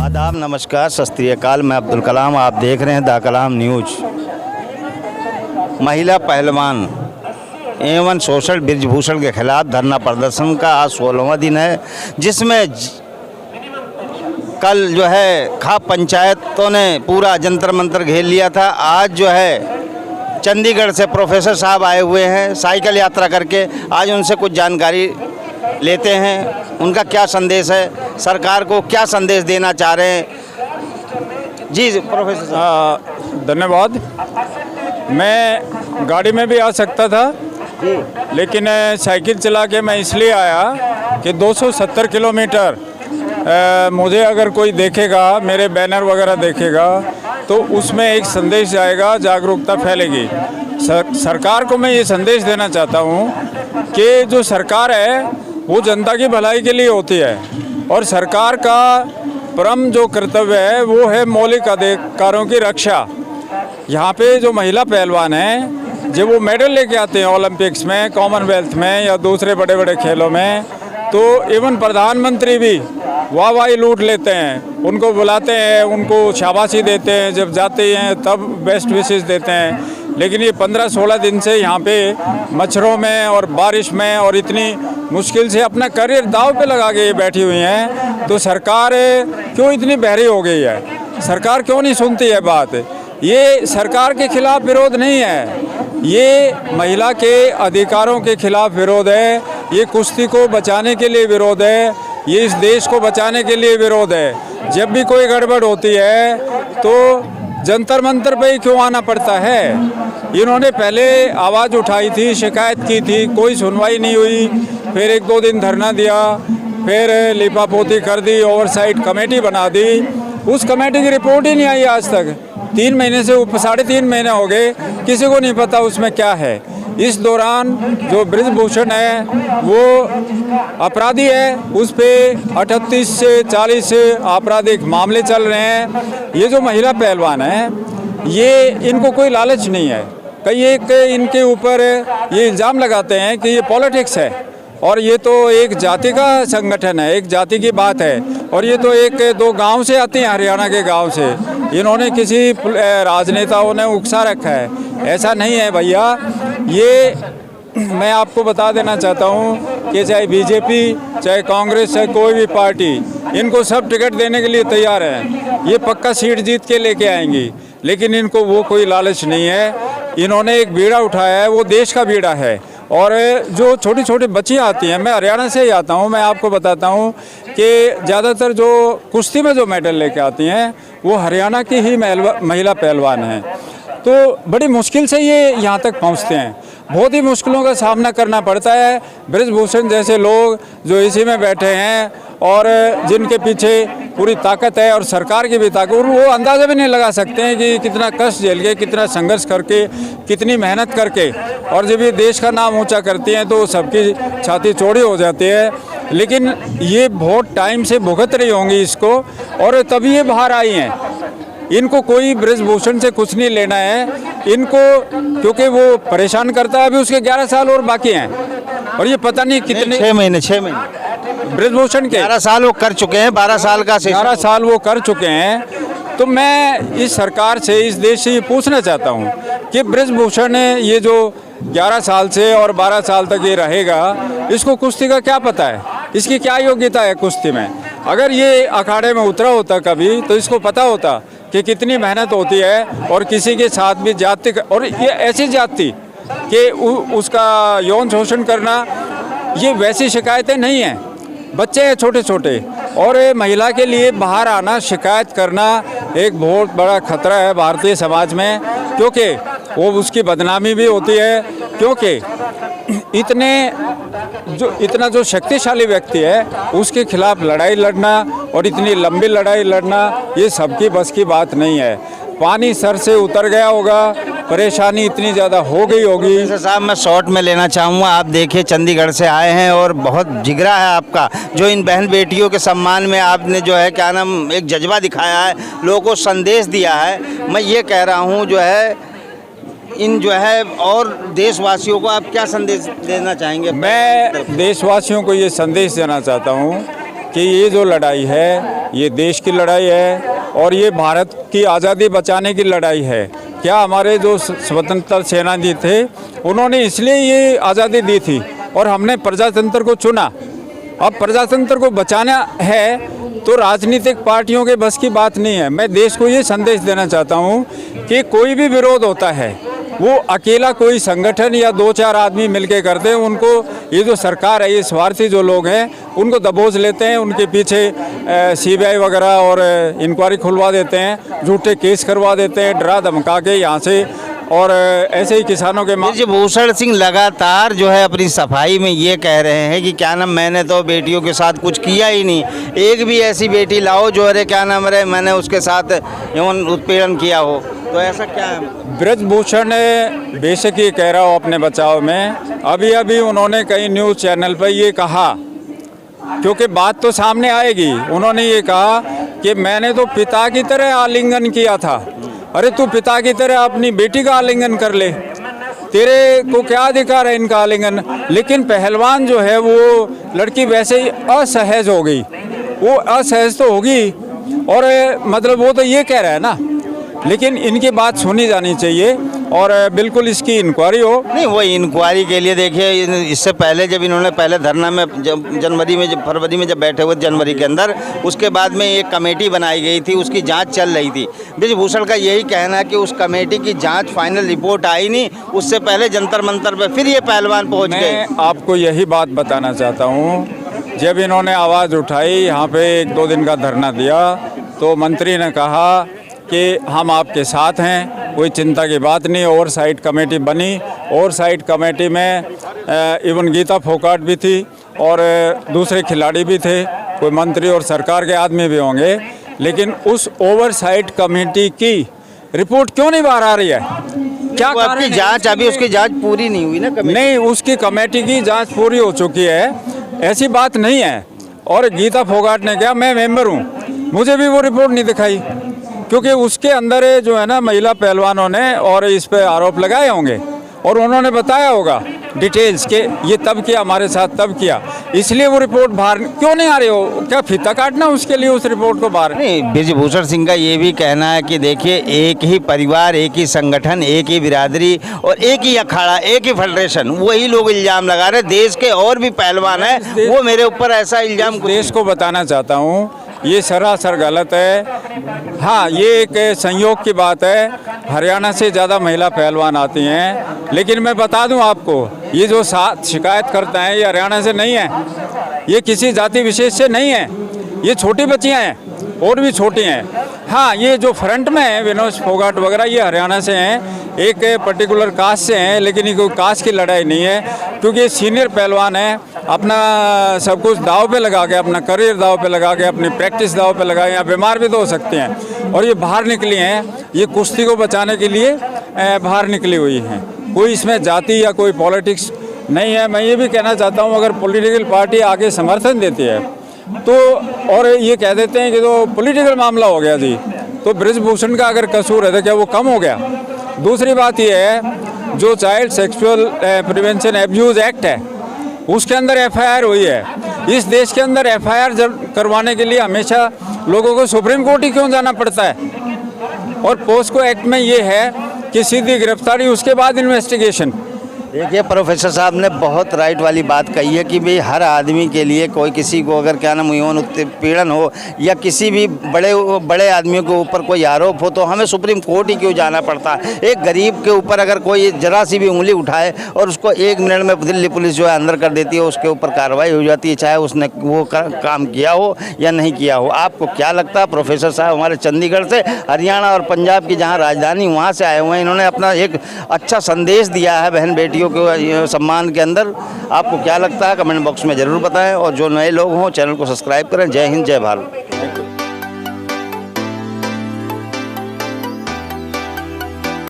आदाब, नमस्कार, सत श्री अकाल। मैं अब्दुल कलाम, आप देख रहे हैं द कलाम न्यूज। महिला पहलवान एवं शोषण बृजभूषण के खिलाफ धरना प्रदर्शन का आज 16वां दिन है, जिसमें कल जो है खाप पंचायतों ने पूरा जंतर मंतर घेर लिया था। आज जो है चंडीगढ़ से प्रोफेसर साहब आए हुए हैं साइकिल यात्रा करके। आज उनसे कुछ जानकारी लेते हैं, उनका क्या संदेश है, सरकार को क्या संदेश देना चाह रहे हैं। जी प्रोफेसर साहब। धन्यवाद। मैं गाड़ी में भी आ सकता था जी, लेकिन साइकिल चला के मैं इसलिए आया कि 270 किलोमीटर मुझे अगर कोई देखेगा, मेरे बैनर वगैरह देखेगा, तो उसमें एक संदेश जाएगा, जागरूकता फैलेगी। सरकार को मैं ये संदेश देना चाहता हूँ कि जो सरकार है वो जनता की भलाई के लिए होती है और सरकार का परम जो कर्तव्य है वो है मौलिक अधिकारों की रक्षा। यहाँ पे जो महिला पहलवान हैं जब वो मेडल लेके आते हैं ओलंपिक्स में, कॉमनवेल्थ में या दूसरे बड़े बड़े खेलों में, तो इवन प्रधानमंत्री भी वाहवाही लूट लेते हैं, उनको बुलाते हैं, उनको शाबाशी देते हैं, जब जाते हैं तब बेस्ट विशेस देते हैं। लेकिन ये 15-16 दिन से यहाँ पे मच्छरों में और बारिश में और इतनी मुश्किल से अपना करियर दांव पे लगा के बैठी हुई हैं, तो सरकार क्यों इतनी बहरी हो गई है? सरकार क्यों नहीं सुनती है बात? ये सरकार के खिलाफ विरोध नहीं है, ये महिला के अधिकारों के खिलाफ विरोध है, ये कुश्ती को बचाने के लिए विरोध है, ये इस देश को बचाने के लिए विरोध है। जब भी कोई गड़बड़ होती है तो जंतर मंतर पे ही क्यों आना पड़ता है? इन्होंने पहले आवाज़ उठाई थी, शिकायत की थी, कोई सुनवाई नहीं हुई, फिर 1-2 दिन धरना दिया, फिर लिपापोती कर दी, ओवरसाइट कमेटी बना दी, उस कमेटी की रिपोर्ट ही नहीं आई आज तक। 3 महीने से 3.5 महीने हो गए, किसी को नहीं पता उसमें क्या है। इस दौरान जो बृजभूषण है वो अपराधी है, उस पर 38 से 40 आपराधिक मामले चल रहे हैं। ये जो महिला पहलवान है ये इनको कोई लालच नहीं है। कई एक इनके ऊपर ये इल्ज़ाम लगाते हैं कि ये पॉलिटिक्स है और ये तो एक जाति का संगठन है, एक जाति की बात है, और ये तो 1-2 गांव से आते हैं, हरियाणा के गांव से। इन्होंने किसी राजनेताओं ने उकसा रखा है, ऐसा नहीं है भैया। ये मैं आपको बता देना चाहता हूँ कि चाहे बीजेपी, चाहे कांग्रेस, चाहे कोई भी पार्टी, इनको सब टिकट देने के लिए तैयार है, ये पक्का सीट जीत के लेके आएंगी, लेकिन इनको वो कोई लालच नहीं है। इन्होंने एक बीड़ा उठाया है, वो देश का बीड़ा है। और जो छोटी छोटी बच्चियाँ आती हैं, मैं हरियाणा से ही आता हूँ, मैं आपको बताता हूँ कि ज़्यादातर जो कुश्ती में जो मेडल लेके आती हैं वो हरियाणा की ही महिला पहलवान हैं। तो बड़ी मुश्किल से ये यहाँ तक पहुँचते हैं, बहुत ही मुश्किलों का सामना करना पड़ता है। बृजभूषण जैसे लोग जो इसी में बैठे हैं और जिनके पीछे पूरी ताकत है और सरकार की भी ताकत, वो अंदाज़ा भी नहीं लगा सकते हैं कि कितना कष्ट झेल के, कितना संघर्ष करके, कितनी मेहनत करके, और जब ये देश का नाम ऊंचा करती हैं तो सबकी छाती चौड़ी हो जाती है। लेकिन ये बहुत टाइम से भुगत रही होंगी इसको, और तभी ये बाहर आई हैं। इनको कोई बृजभूषण से कुछ नहीं लेना है इनको, क्योंकि वो परेशान करता है। अभी उसके 11 साल और बाकी हैं, और ये पता नहीं कितने 6 महीने बृजभूषण के 11 साल वो कर चुके हैं, 12 साल का 11 साल वो कर चुके हैं। तो मैं इस सरकार से, इस देश से ये पूछना चाहता हूँ कि बृजभूषण ये जो 11 साल से और 12 साल तक ये रहेगा, इसको कुश्ती का क्या पता है, इसकी क्या योग्यता है कुश्ती में? अगर ये अखाड़े में उतरा होता कभी तो इसको पता होता कि कितनी मेहनत होती है, और किसी के साथ भी जाति, और ये ऐसी जाति कि उसका यौन शोषण करना, ये वैसी शिकायतें नहीं हैं। बच्चे हैं छोटे छोटे, और महिला के लिए बाहर आना, शिकायत करना एक बहुत बड़ा खतरा है भारतीय समाज में, क्योंकि वो उसकी बदनामी भी होती है। क्योंकि इतना जो शक्तिशाली व्यक्ति है उसके खिलाफ लड़ाई लड़ना और इतनी लंबी लड़ाई लड़ना, ये सबकी बस की बात नहीं है। पानी सर से उतर गया होगा, परेशानी इतनी ज़्यादा हो गई होगी। साहब मैं शॉर्ट में लेना चाहूँगा, आप देखिए चंडीगढ़ से आए हैं और बहुत जिगरा है आपका, जो इन बहन बेटियों के सम्मान में आपने जो है क्या नाम एक जज्बा दिखाया है, लोगों को संदेश दिया है। मैं ये कह रहा हूँ जो है इन जो है और देशवासियों को आप क्या संदेश देना चाहेंगे? मैं देशवासियों को ये संदेश देना चाहता हूँ कि ये जो लड़ाई है ये देश की लड़ाई है और ये भारत की आज़ादी बचाने की लड़ाई है। क्या हमारे जो स्वतंत्रता सेनानी थे उन्होंने इसलिए ये आज़ादी दी थी और हमने प्रजातंत्र को चुना। अब प्रजातंत्र को बचाना है तो राजनीतिक पार्टियों के बस की बात नहीं है। मैं देश को ये संदेश देना चाहता हूँ कि कोई भी विरोध होता है वो अकेला कोई संगठन या 2-4 आदमी मिलके करते हैं। उनको ये जो सरकार है, ये स्वार्थी जो लोग हैं उनको दबोच लेते हैं, उनके पीछे CBI वगैरह और इंक्वायरी खुलवा देते हैं, झूठे केस करवा देते हैं, डरा धमका के यहाँ से। और ऐसे ही किसानों के भूषण सिंह लगातार जो है अपनी सफाई में ये कह रहे हैं कि क्या नाम, मैंने तो बेटियों के साथ कुछ किया ही नहीं, एक भी ऐसी बेटी लाओ जो अरे क्या नाम रहे मैंने उसके साथ यौन उत्पीड़न किया हो। तो ऐसा क्या है? ब्रजभूषण बेशक ये कह रहा हो अपने बचाव में। अभी उन्होंने कई न्यूज़ चैनल पर ये कहा, क्योंकि बात तो सामने आएगी। उन्होंने ये कहा कि मैंने तो पिता की तरह आलिंगन किया था। अरे तू पिता की तरह अपनी बेटी का आलिंगन कर ले, तेरे को क्या अधिकार है इनका आलिंगन। लेकिन पहलवान जो है वो लड़की वैसे ही असहज हो गई, वो असहज तो होगी। और मतलब वो तो ये कह रहा है ना, लेकिन इनकी बात सुनी जानी चाहिए और बिल्कुल इसकी इंक्वायरी हो। नहीं, वो इंक्वायरी के लिए देखिए, इससे पहले जब इन्होंने पहले धरना में फरवरी में जब बैठे हुए जनवरी के अंदर, उसके बाद में एक कमेटी बनाई गई थी, उसकी जांच चल रही थी। ब्रजभूषण का यही कहना है कि उस कमेटी की जांच फाइनल रिपोर्ट आई नहीं, उससे पहले जंतर मंतर पे फिर ये पहलवान पहुँच गए। मैं आपको यही बात बताना चाहता हूँ, जब इन्होंने आवाज़ उठाई, यहाँ पे 1-2 दिन का धरना दिया, तो मंत्री ने कहा कि हम आपके साथ हैं, कोई चिंता की बात नहीं। ओवरसाइट कमेटी बनी, ओवरसाइट कमेटी में इवन गीता फोगाट भी थी और दूसरे खिलाड़ी भी थे, कोई मंत्री और सरकार के आदमी भी होंगे। लेकिन उस ओवरसाइट कमेटी की रिपोर्ट क्यों नहीं बाहर आ रही है? क्या आपकी जांच, अभी उसकी जांच पूरी नहीं हुई ना कमेटी? नहीं, उसकी कमेटी की जांच पूरी हो चुकी है, ऐसी बात नहीं है। और गीता फोगाट ने कहा मैं मेंबर हूँ, मुझे भी वो रिपोर्ट नहीं दिखाई, क्योंकि उसके अंदर जो है ना महिला पहलवानों ने और इस पे आरोप लगाए होंगे और उन्होंने बताया होगा डिटेल्स के ये तब किया, हमारे साथ तब किया, इसलिए वो रिपोर्ट बाहर क्यों नहीं आ रही हो? क्या फीता काटना उसके लिए उस रिपोर्ट को बाहर? नहीं, ब्रजभूषण सिंह का ये भी कहना है कि देखिए, एक ही परिवार, एक ही संगठन, एक ही बिरादरी और एक ही अखाड़ा, एक ही फेडरेशन, वही लोग इल्ज़ाम लगा रहे। देश के और भी पहलवान हैं, वो मेरे ऊपर ऐसा इल्ज़ाम। देश को बताना चाहता हूँ ये सरासर गलत है। हाँ, ये एक संयोग की बात है, हरियाणा से ज़्यादा महिला पहलवान आती हैं। लेकिन मैं बता दूं आपको, ये जो शिकायत करते हैं ये हरियाणा से नहीं है, ये किसी जाति विशेष से नहीं है, ये छोटी बच्चियां हैं और भी छोटी हैं। हाँ, ये जो फ्रंट में है विनोद फोगाट वगैरह, ये हरियाणा से हैं, एक पर्टिकुलर कास्ट से हैं। लेकिन ये कोई कास्ट की लड़ाई नहीं है, क्योंकि ये सीनियर पहलवान हैं, अपना सब कुछ दाव पे लगा के, अपना करियर दाव पे लगा के, अपनी प्रैक्टिस दाव पे लगा के, यहाँ बीमार भी तो हो सकते हैं। और ये बाहर निकली हैं, ये कुश्ती को बचाने के लिए बाहर निकली हुई हैं। कोई इसमें जाति या कोई पॉलिटिक्स नहीं है। मैं ये भी कहना चाहता हूँ, अगर पॉलिटिकल पार्टी आगे समर्थन देती है तो, और ये कह देते हैं कि तो पॉलिटिकल मामला हो गया जी, तो ब्रजभूषण का अगर कसूर है तो क्या वो कम हो गया? दूसरी बात ये है, जो child sexual prevention abuse act है उसके अंदर FIR हुई है। इस देश के अंदर FIR करवाने के लिए हमेशा लोगों को सुप्रीम कोर्ट ही क्यों जाना पड़ता है? और पोस्को एक्ट में ये है कि सीधी गिरफ्तारी, उसके बाद इन्वेस्टिगेशन। देखिए, प्रोफेसर साहब ने बहुत राइट वाली बात कही है कि भाई हर आदमी के लिए, कोई किसी को अगर क्या नाम यौन उत्पीड़न हो या किसी भी बड़े आदमियों के ऊपर कोई आरोप हो तो हमें सुप्रीम कोर्ट ही क्यों जाना पड़ता है? एक गरीब के ऊपर अगर कोई जरा सी भी उंगली उठाए और उसको 1 मिनट में दिल्ली पुलिस जो है अंदर कर देती है, उसके ऊपर कार्रवाई हो जाती है, चाहे उसने वो काम किया हो या नहीं किया हो। आपको क्या लगता है? प्रोफेसर साहब हमारे चंडीगढ़ से, हरियाणा और पंजाब की जहाँ राजधानी वहाँ से आए हुए हैं, इन्होंने अपना एक अच्छा संदेश दिया है बहन बेटियों के सम्मान के अंदर। आपको क्या लगता है? कमेंट बॉक्स में ज़रूर बताएं और जो नए लोग हों चैनल को सब्सक्राइब करें। जय हिंद, जय भारत।